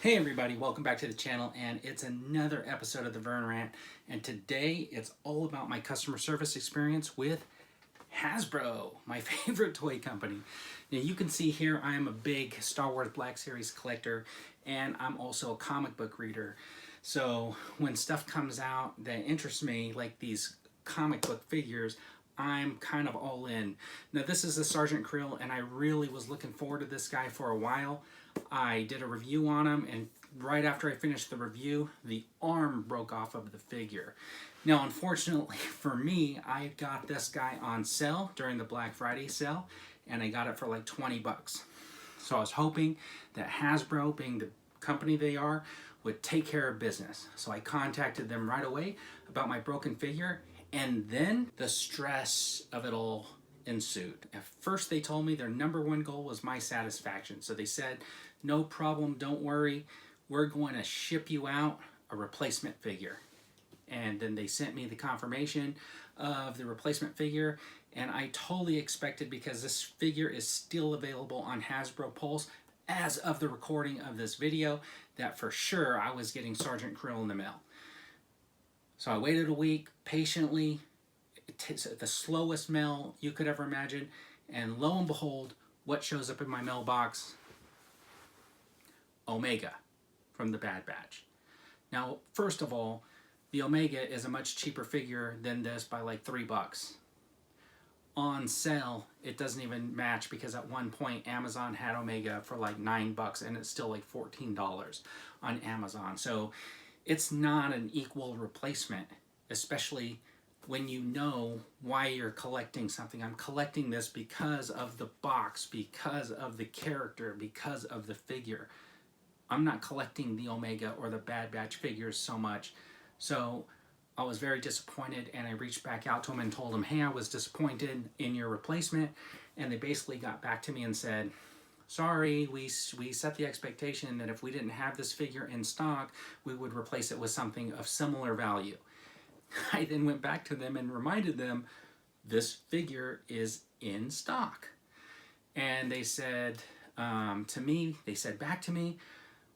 Hey everybody, welcome back to the channel, and it's another episode of the Vern Rant, and today it's all about my customer service experience with Hasbro, my favorite toy company. Now you can see here I am a big Star Wars Black Series collector, and I'm also a comic book reader. So when stuff comes out that interests me, like these comic book figures, I'm kind of all in. Now this is the Sergent Kreel, and I really was looking forward to this guy for a while. I did a review on him, and right after I finished the review, the arm broke off of the figure. Now, unfortunately for me, I got this guy on sale during the Black Friday sale, and I got it for like 20 bucks. So I was hoping that Hasbro, being the company they are, would take care of business. So I contacted them right away about my broken figure, and then the stress of it all ensued. At first they told me their number one goal was my satisfaction. So they said, no problem, don't worry, we're going to ship you out a replacement figure. And then they sent me the confirmation of the replacement figure, and I totally expected, because this figure is still available on Hasbro Pulse as of the recording of this video, that for sure I was getting Sergeant Kreel in the mail. So I waited a week patiently. It's the slowest mail you could ever imagine, and lo and behold, what shows up in my mailbox? Omega from the Bad Batch. Now, first of all, the Omega is a much cheaper figure than this by like $3. On sale, it doesn't even match, because at one point Amazon had Omega for like $9 and it's still like $14 on Amazon. So it's not an equal replacement, especially when you know why you're collecting something. I'm collecting this because of the box, because of the character, because of the figure. I'm not collecting the Omega or the Bad Batch figures so much. So I was very disappointed, and I reached back out to them and told them, hey, I was disappointed in your replacement. And they basically got back to me and said, sorry, we set the expectation that if we didn't have this figure in stock, we would replace it with something of similar value. I then went back to them and reminded them this figure is in stock. And they said they said back to me,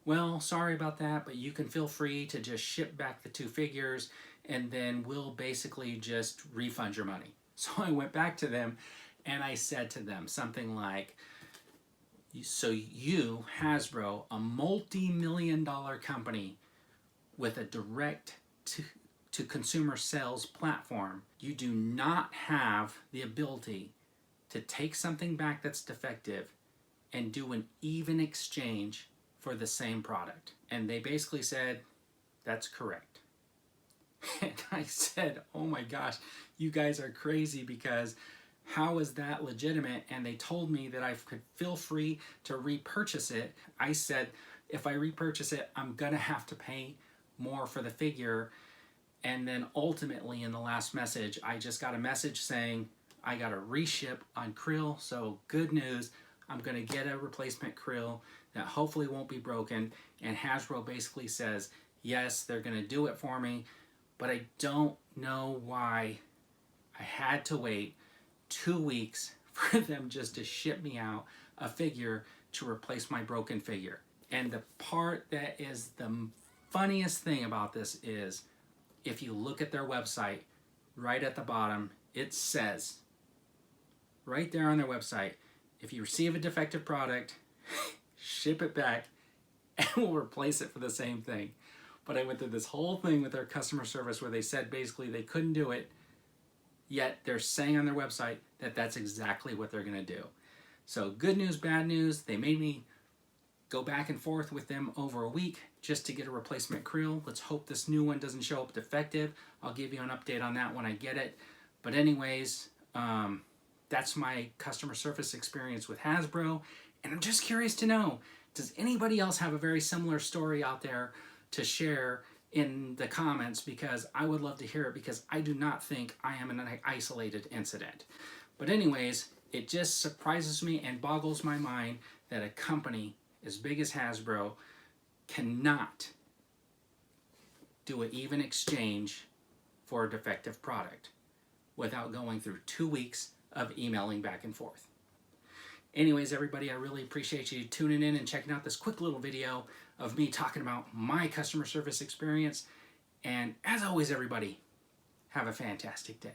well, sorry about that, but you can feel free to just ship back the two figures, and then we'll basically just refund your money. So I went back to them and I said to them something like, so you, Hasbro, a multi-million-dollar company with a direct to consumer sales platform, you do not have the ability to take something back that's defective and do an even exchange for the same product. And they basically said, that's correct. And I said, oh my gosh, you guys are crazy, because how is that legitimate? And they told me that I could feel free to repurchase it. I said, if I repurchase it, I'm gonna have to pay more for the figure. And then ultimately in the last message, I just got a message saying I got a reship on Kreel. So good news, I'm gonna get a replacement Kreel that hopefully won't be broken. And Hasbro basically says, yes, they're gonna do it for me, but I don't know why I had to wait 2 weeks for them just to ship me out a figure to replace my broken figure. And the part that is the funniest thing about this is, if you look at their website, right at the bottom, it says, right there on their website, if you receive a defective product, ship it back and we'll replace it for the same thing. But I went through this whole thing with their customer service where they said basically they couldn't do it, yet they're saying on their website that that's exactly what they're going to do. So good news, bad news, they made me go back and forth with them over a week just to get a replacement Kreel. Let's hope this new one doesn't show up defective. I'll give you an update on that when I get it. But anyways, that's my customer service experience with Hasbro. And I'm just curious to know, does anybody else have a very similar story out there to share in the comments? Because I would love to hear it, because I do not think I am an isolated incident. But anyways, it just surprises me and boggles my mind that a company as big as Hasbro cannot do an even exchange for a defective product without going through 2 weeks of emailing back and forth. Anyways, everybody, I really appreciate you tuning in and checking out this quick little video of me talking about my customer service experience. And as always, everybody, have a fantastic day.